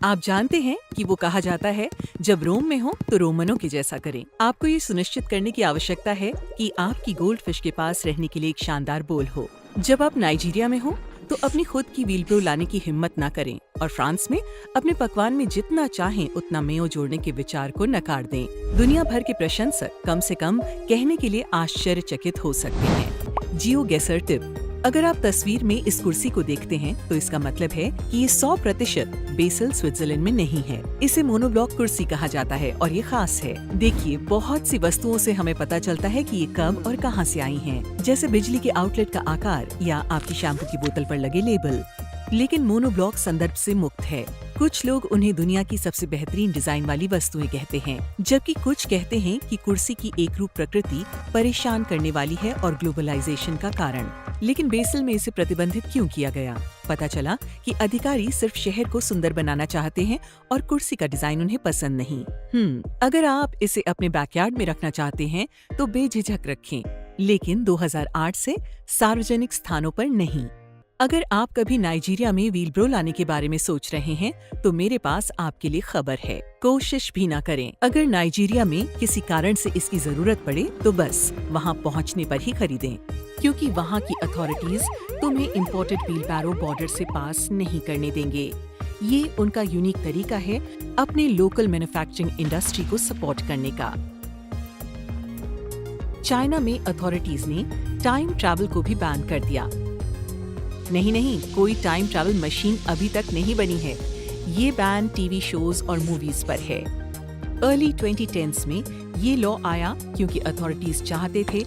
आप जानते हैं कि वो कहा जाता है, जब रोम में हो तो रोमनों के जैसा करें। आपको ये सुनिश्चित करने की आवश्यकता है कि आपकी गोल्डफिश के पास रहने के लिए एक शानदार बोल हो। जब आप नाइजीरिया में हो तो अपनी खुद की व्हीलब्रो लाने की हिम्मत ना करें और फ्रांस में अपने पकवान में जितना चाहें उतना मेयो जोड़ने के विचार को नकार दें। दुनिया भर के प्रशंसक कम से कम कहने के लिए आश्चर्यचकित हो सकते हैं। जियो गेसर टिप: अगर आप तस्वीर में इस कुर्सी को देखते हैं तो इसका मतलब है कि ये 100% बेसल स्विट्जरलैंड में नहीं है। इसे मोनोब्लॉक कुर्सी कहा जाता है और ये खास है। देखिए, बहुत सी वस्तुओं से हमें पता चलता है कि ये कब और कहां से आई हैं, जैसे बिजली के आउटलेट का आकार या आपकी शैम्पू की बोतल पर लगे लेबल। लेकिन मोनोब्लॉक संदर्भ से मुक्त है। कुछ लोग उन्हें दुनिया की सबसे बेहतरीन डिजाइन वाली वस्तुएं कहते हैं, जबकि कुछ कहते हैं कि कुर्सी की एक रूप प्रकृति परेशान करने वाली है और ग्लोबलाइजेशन का कारण। लेकिन बेसल में इसे प्रतिबंधित क्यों किया गया? पता चला कि अधिकारी सिर्फ शहर को सुंदर बनाना चाहते हैं और कुर्सी का डिजाइन उन्हें पसंद नहीं। अगर आप इसे अपने बैकयार्ड में रखना चाहते हैं तो बेझिझक रखें, लेकिन 2008 से सार्वजनिक स्थानों पर नहीं। अगर आप कभी नाइजीरिया में व्हीलब्रो लाने के बारे में सोच रहे हैं तो मेरे पास आपके लिए खबर है, कोशिश भी ना करें। अगर नाइजीरिया में किसी कारण से इसकी जरूरत पड़े तो बस वहां पहुंचने पर ही खरीदें, क्योंकि वहां की अथॉरिटीज तुम्हें इम्पोर्टेड व्हीलबैरो बॉर्डर से पास नहीं करने देंगे। ये उनका यूनिक तरीका है अपने लोकल मैन्युफैक्चरिंग इंडस्ट्री को सपोर्ट करने का। चाइना में अथॉरिटीज ने टाइम ट्रैवल को भी बैन कर दिया। नहीं, कोई टाइम ट्रैवल मशीन अभी तक नहीं बनी है। ये बैन टीवी शोज और मूवीज पर है। अर्ली 2010s में ये लॉ आया क्योंकि अथॉरिटीज चाहते थे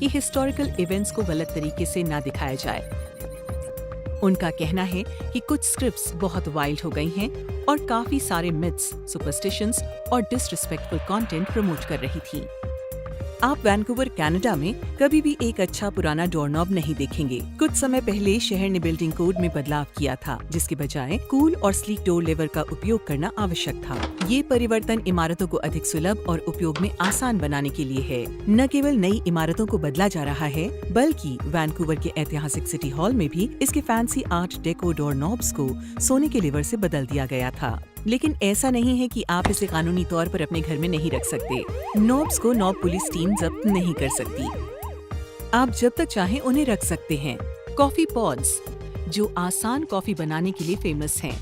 कि हिस्टोरिकल इवेंट्स को गलत तरीके से ना दिखाया जाए। उनका कहना है कि कुछ स्क्रिप्ट्स बहुत वाइल्ड हो गई हैं और काफी सारे मिथ्स, सुपरस्टिशंस और डिसरिस्पेक्टफुल कंटेंट प्रमोट कर रही थी। आप वैंकूवर कनाडा में कभी भी एक अच्छा पुराना डोरनॉब नहीं देखेंगे। कुछ समय पहले शहर ने बिल्डिंग कोड में बदलाव किया था, जिसके बजाय कूल और स्लीक डोर लेवर का उपयोग करना आवश्यक था। ये परिवर्तन इमारतों को अधिक सुलभ और उपयोग में आसान बनाने के लिए है। न केवल नई इमारतों को बदला जा रहा है, बल्कि वैंकूवर के ऐतिहासिक सिटी हॉल में भी इसके फैंसी आर्ट डेको डोरनॉब्स को सोने के लेवर से बदल दिया गया था। लेकिन ऐसा नहीं है कि आप इसे कानूनी तौर पर अपने घर में नहीं रख सकते। नॉब्स को नॉब पुलिस टीम जब्त नहीं कर सकती। आप जब तक चाहें उन्हें रख सकते हैं। कॉफी पॉड्स, जो आसान कॉफी बनाने के लिए फेमस हैं,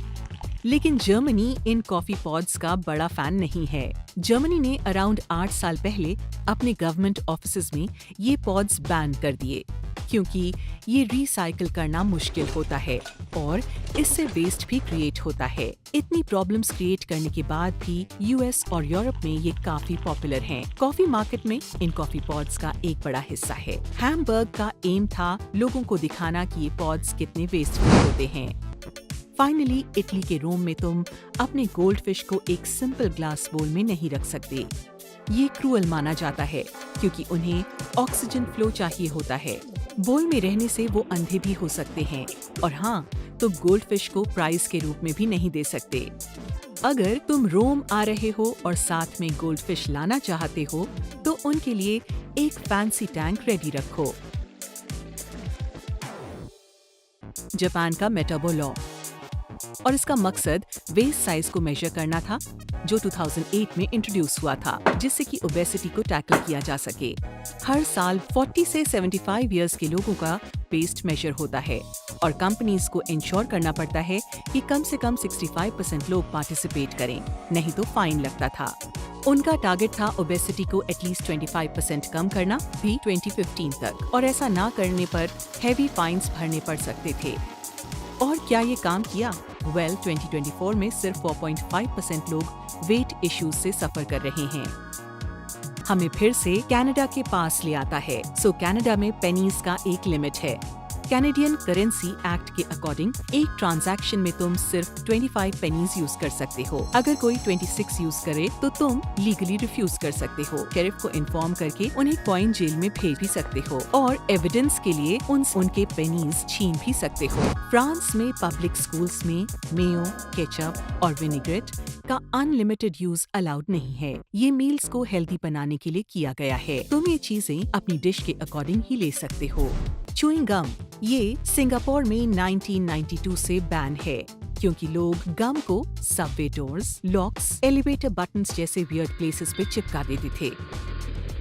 लेकिन जर्मनी इन कॉफी पॉड्स का बड़ा फैन नहीं है। जर्मनी ने अराउंड 8 साल पहले अपने गवर्नमेंट ऑफिसेज में ये पॉड्स बैन कर दिए, क्योंकि ये रिसाइकिल करना मुश्किल होता है और इससे वेस्ट भी क्रिएट होता है। इतनी प्रॉब्लम्स क्रिएट करने के बाद भी यूएस और यूरोप में ये काफी पॉपुलर हैं। कॉफी मार्केट में इन कॉफी पॉड्स का एक बड़ा हिस्सा है। हैम्बर्ग का एम था लोगों को दिखाना कि ये पॉड्स कितने वेस्टफुल होते हैं। फाइनली, इटली के रोम में तुम अपने गोल्डफिश को एक सिंपल ग्लास बोल में नहीं रख सकते। ये क्रूअल माना जाता है क्योंकि उन्हें ऑक्सीजन फ्लो चाहिए होता है। बोल में रहने से वो अंधे भी हो सकते हैं। और हाँ, तुम गोल्डफिश को प्राइज के रूप में भी नहीं दे सकते। अगर तुम रोम आ रहे हो और साथ में गोल्डफिश लाना चाहते हो तो उनके लिए एक फैंसी टैंक रेडी रखो। जापान का मेटाबो लॉ, और इसका मकसद वेस्ट साइज को मेजर करना था, जो 2008 में इंट्रोड्यूस हुआ था, जिससे कि ओबेसिटी को टैकल किया जा सके। हर साल 40 से 75 इयर्स के लोगों का वेस्ट मेजर होता है और कंपनीज को इंश्योर करना पड़ता है कि कम से कम 65% लोग पार्टिसिपेट करें, नहीं तो फाइन लगता था। उनका टारगेट था ओबेसिटी को एटलीस्ट 25% कम करना भी 2015 तक, और ऐसा ना करने पर हैवी फाइन्स भरने पड़ सकते थे। और क्या ये काम किया? 2024 में सिर्फ 4.5% लोग वेट इश्यूज से सफर कर रहे हैं। हमें फिर से कनाडा के पास ले आता है। कनाडा में पेनीज का एक लिमिट है। कैनेडियन करेंसी एक्ट के अकॉर्डिंग एक ट्रांजैक्शन में तुम सिर्फ 25 पेनीज यूज कर सकते हो। अगर कोई 26 यूज करे तो तुम लीगली रिफ्यूज कर सकते हो। शेरिफ को इन्फॉर्म करके उन्हें कॉइन जेल में भेज भी सकते हो और एविडेंस के लिए उनके पेनीज छीन भी सकते हो। फ्रांस में पब्लिक स्कूल्स में मेयो, केचप और विनेग्रेट का अनलिमिटेड यूज अलाउड नहीं है। ये मील्स को हेल्दी बनाने के लिए किया गया है। तुम ये चीजें अपनी डिश के अकॉर्डिंग ही ले सकते हो। च्युइंग गम, ये सिंगापुर में 1992 से बैन है क्योंकि लोग गम को Subway doors, locks, elevator buttons जैसे वियर्ड प्लेसेस पे चिपका देते थे।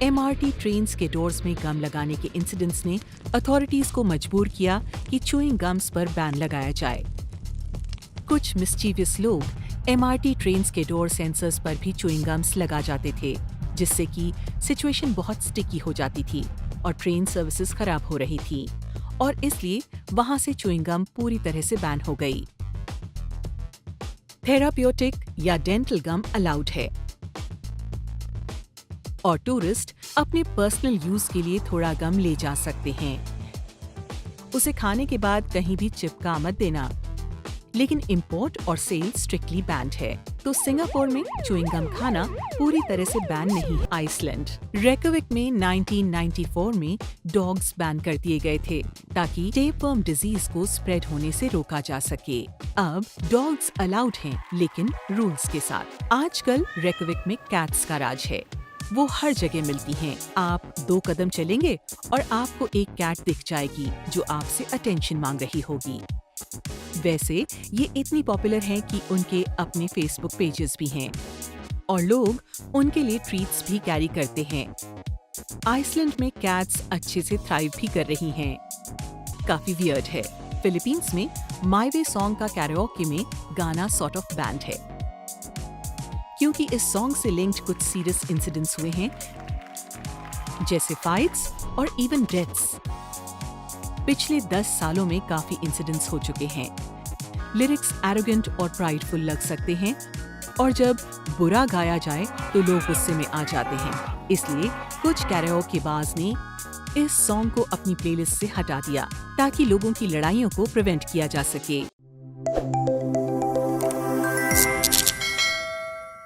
MRT ट्रेन्स के डोर्स में गम लगाने के इंसिडेंट्स ने अथॉरिटीज को मजबूर किया कि च्यूइंग गम्स पर बैन लगाया जाए। कुछ मिस्चीवियस लोग MRT ट्रेन्स के डोर सेंसर्स पर भी च्यूइंग गम्स लगा जाते थे, जिससे कि सिचुएशन बहुत स्टिकी हो जाती थी और ट्रेन सर्विसेज खराब हो रही थी, और इसलिए वहां से च्यूइंग गम पूरी तरह से बैन हो गई। थेराप्यूटिक या डेंटल गम अलाउड है और टूरिस्ट अपने पर्सनल यूज के लिए थोड़ा गम ले जा सकते हैं। उसे खाने के बाद कहीं भी चिपका मत देना, लेकिन इंपोर्ट और सेल स्ट्रिक्टली बैंड है। तो सिंगापुर में च्यूइंग गम खाना पूरी तरह से बैन नहीं है। आइसलैंड, रेकविक में 1994 में डॉग्स बैन कर दिए गए थे ताकि टेपवर्म डिजीज को स्प्रेड होने से रोका जा सके। अब डॉग्स अलाउड हैं, लेकिन रूल्स के साथ। आजकल रेकविक में कैट्स का राज है। वो हर जगह मिलती हैं। आप 2 कदम चलेंगे और आपको एक कैट दिख जाएगी जो आपसे अटेंशन मांग रही होगी। वैसे ये इतनी पॉपुलर हैं कि उनके अपने फेसबुक पेजेस भी हैं और लोग उनके लिए ट्रीट्स भी कैरी करते हैं। आइसलैंड में कैट्स अच्छे से थ्राइव भी कर रही हैं। काफी वियर्ड है। फिलीपींस में माय वे सॉन्ग का कैराओके में गाना सॉर्ट ऑफ बैंड है, क्योंकि इस सॉन्ग से लिंक्ड कुछ सीरियस इंसिडेंट्स हुए हैं, जैसे फाइट्स और इवन डेथ्स। पिछले 10 सालों में काफी इंसिडेंट्स हो चुके हैं। लिरिक्स एरोगेंट और प्राइडफुल लग सकते हैं, और जब बुरा गाया जाए तो लोग गुस्से में आ जाते हैं। इसलिए कुछ कैराओकेबाज ने इस सॉन्ग को अपनी प्लेलिस्ट से हटा दिया ताकि लोगों की लड़ाइयों को प्रिवेंट किया जा सके।